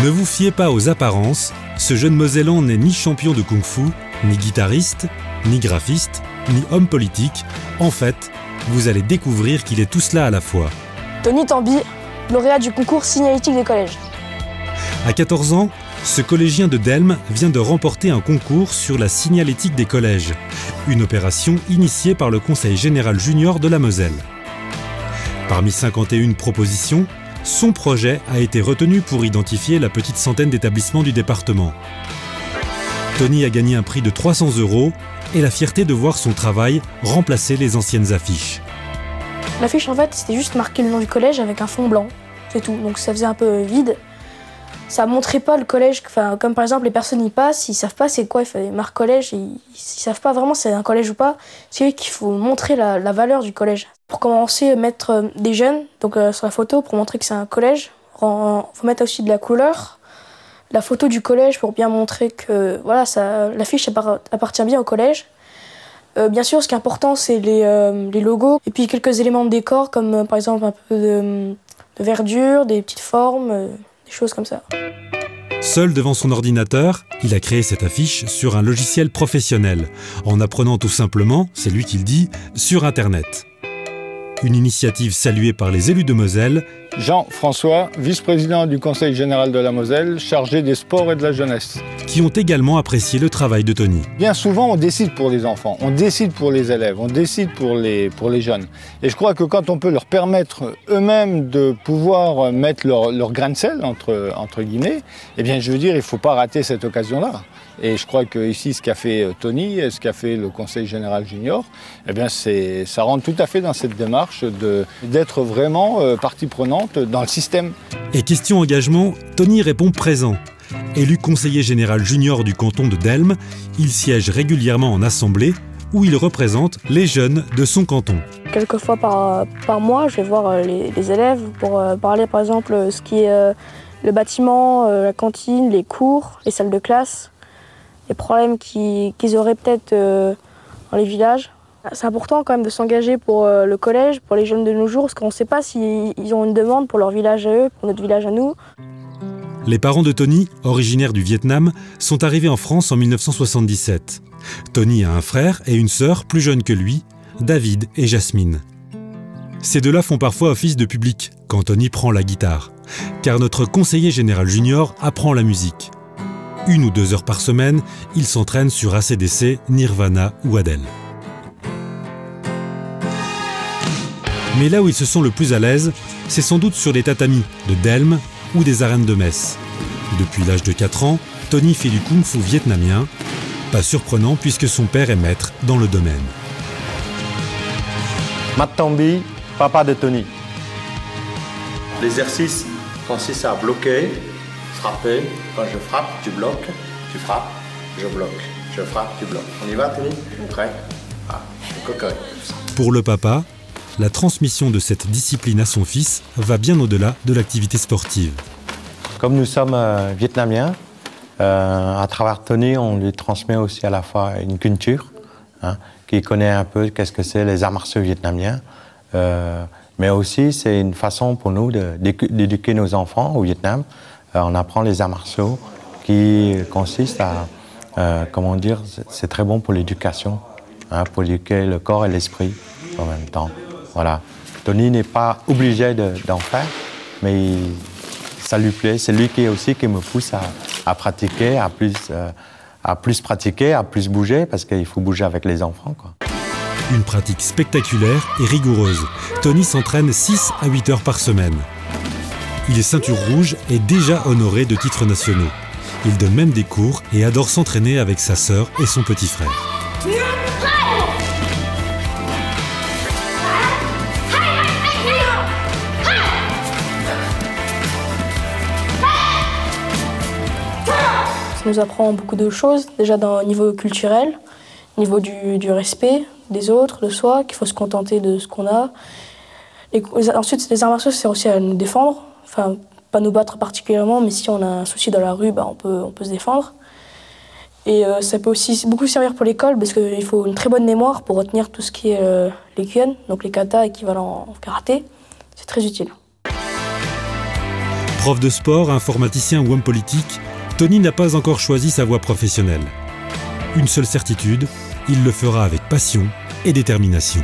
Ne vous fiez pas aux apparences, ce jeune Mosellan n'est ni champion de kung-fu, ni guitariste, ni graphiste, ni homme politique. En fait, vous allez découvrir qu'il est tout cela à la fois. Tony Tambi, lauréat du concours signalétique des collèges. À 14 ans, ce collégien de Delme vient de remporter un concours sur la signalétique des collèges, une opération initiée par le Conseil général junior de la Moselle. Parmi 51 propositions, son projet a été retenu pour identifier la petite centaine d'établissements du département. Tony a gagné un prix de 300 € et la fierté de voir son travail remplacer les anciennes affiches. L'affiche, en fait, c'était juste marqué le nom du collège avec un fond blanc, c'est tout. Donc ça faisait un peu vide. Ça montrait pas le collège, comme par exemple les personnes y passent, ils savent pas c'est quoi, il fallait marquer collège, ils savent pas vraiment si c'est un collège ou pas. C'est vrai qu'il faut montrer la valeur du collège. Pour commencer, mettre des jeunes donc sur la photo pour montrer que c'est un collège. Faut mettre aussi de la couleur, la photo du collège pour bien montrer que voilà, l'affiche appartient bien au collège. Bien sûr, ce qui est important, c'est les logos et puis quelques éléments de décor comme par exemple un peu de verdure, des petites formes. Des choses comme ça. Seul devant son ordinateur, il a créé cette affiche sur un logiciel professionnel, en apprenant tout simplement, c'est lui qui le dit, sur Internet. Une initiative saluée par les élus de Moselle. Jean-François, vice-président du Conseil général de la Moselle, chargé des sports et de la jeunesse. Qui ont également apprécié le travail de Tony. Bien souvent, on décide pour les enfants, on décide pour les élèves, on décide pour les jeunes. Et je crois que quand on peut leur permettre eux-mêmes de pouvoir mettre leur grain de sel, entre guillemets, eh bien, je veux dire, il ne faut pas rater cette occasion-là. Et je crois que ici, ce qu'a fait Tony et ce qu'a fait le Conseil général junior, eh bien, ça rentre tout à fait dans cette démarche d'être vraiment partie prenante dans le système. Et question engagement, Tony répond présent. Élu conseiller général junior du canton de Delme, il siège régulièrement en assemblée où il représente les jeunes de son canton. Quelques fois par mois, je vais voir les élèves pour parler par exemple ce qui est le bâtiment, la cantine, les cours, les salles de classe, les problèmes qu'ils auraient peut-être dans les villages. C'est important quand même de s'engager pour le collège, pour les jeunes de nos jours, parce qu'on ne sait pas s'ils ont une demande pour leur village à eux, pour notre village à nous. Les parents de Tony, originaires du Vietnam, sont arrivés en France en 1977. Tony a un frère et une sœur plus jeunes que lui, David et Jasmine. Ces deux-là font parfois office de public quand Tony prend la guitare, car notre conseiller général junior apprend la musique. 1 ou 2 heures par semaine, il s'entraîne sur AC/DC, Nirvana ou Adele. Mais là où ils se sont le plus à l'aise, c'est sans doute sur les tatamis de Delme ou des arènes de Metz. Depuis l'âge de 4 ans, Tony fait du kung-fu vietnamien. Pas surprenant puisque son père est maître dans le domaine. Mat Tambi, papa de Tony. L'exercice consiste à bloquer, frapper. Quand je frappe, tu bloques, tu frappes, je bloque. Je frappe, tu bloques. On y va, Tony? Prêt? Ah, cocotte. Pour le papa, la transmission de cette discipline à son fils va bien au-delà de l'activité sportive. Comme nous sommes vietnamiens, à travers Tony, on lui transmet aussi à la fois une culture, qui connaît un peu qu'est-ce que c'est les arts martiaux vietnamiens. Mais aussi, c'est une façon pour nous d'éduquer nos enfants au Vietnam. On apprend les arts martiaux qui consistent à, comment dire, c'est très bon pour l'éducation, pour éduquer le corps et l'esprit en même temps. Voilà. Tony n'est pas obligé d'en faire, mais ça lui plaît. C'est lui qui me pousse à pratiquer, à plus pratiquer, à plus bouger, parce qu'il faut bouger avec les enfants, quoi. Une pratique spectaculaire et rigoureuse. Tony s'entraîne 6 à 8 heures par semaine. Il est ceinture rouge et déjà honoré de titres nationaux. Il donne même des cours et adore s'entraîner avec sa sœur et son petit frère. Ça nous apprend beaucoup de choses, déjà au niveau culturel, au niveau du respect des autres, de soi, qu'il faut se contenter de ce qu'on a. Et ensuite, les arts martiaux, c'est aussi à nous défendre, enfin, pas nous battre particulièrement, mais si on a un souci dans la rue, on peut se défendre. Et ça peut aussi beaucoup servir pour l'école parce qu'il faut une très bonne mémoire pour retenir tout ce qui est les kyun, donc les katas équivalents en karaté. C'est très utile. Prof de sport, informaticien ou homme politique, Tony n'a pas encore choisi sa voie professionnelle. Une seule certitude, il le fera avec passion et détermination.